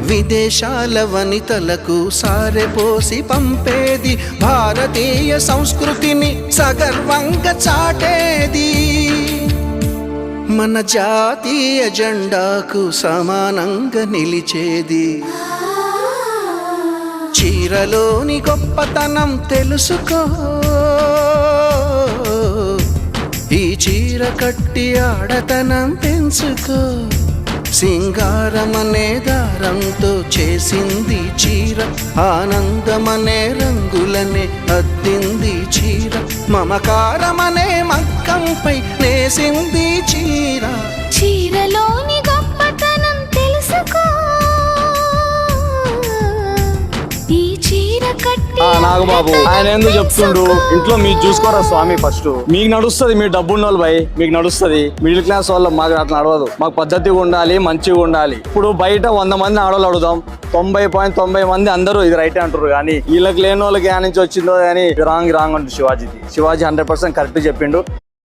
విదేశాల వనితలకు సారెపోసి పంపేది, భారతీయ సంస్కృతిని సగర్వంగా చాటేది, మన జాతీయ జెండాకు సమానంగా నిలిచేది. చీరలోని గొప్పతనం తెలుసుకో, ఈ చీర కట్టి ఆడతనం పెంచుకో. సింగారమనే దారంతో చేసింది చీర, ఆనందమనే రంగులనే అద్దింది చీర, మమకారమనే మక్కంపై నేసింది చీర. చీరలోని గొప్పతనం తెలుసుకో, ఈ చీర కట్టి నాగబాబు ఆయన ఎందుకు చెప్తుండు, ఇంట్లో మీరు చూసుకోరా స్వామి. ఫస్ట్ మీకు నడుస్తుంది, మీరు డబ్బు ఉన్నోళ్ళు భయ్, మీకు నడుస్తుంది. మిడిల్ క్లాస్ వాళ్ళ మాకు అట్లా నడవదు, మాకు పద్ధతిగా ఉండాలి, మంచిగా ఉండాలి. ఇప్పుడు బయట 100 మంది ఆడవాళ్ళు అడుగుదాం, 90.90 మంది అందరూ ఇది రైటే అంటారు. కానీ వీళ్ళకి లేని వాళ్ళకి ఏ నుంచి వచ్చిందో కానీ రాంగ్ అంటుంది శివాజీది. శివాజీ 100% కరెక్ట్ చెప్పిండు.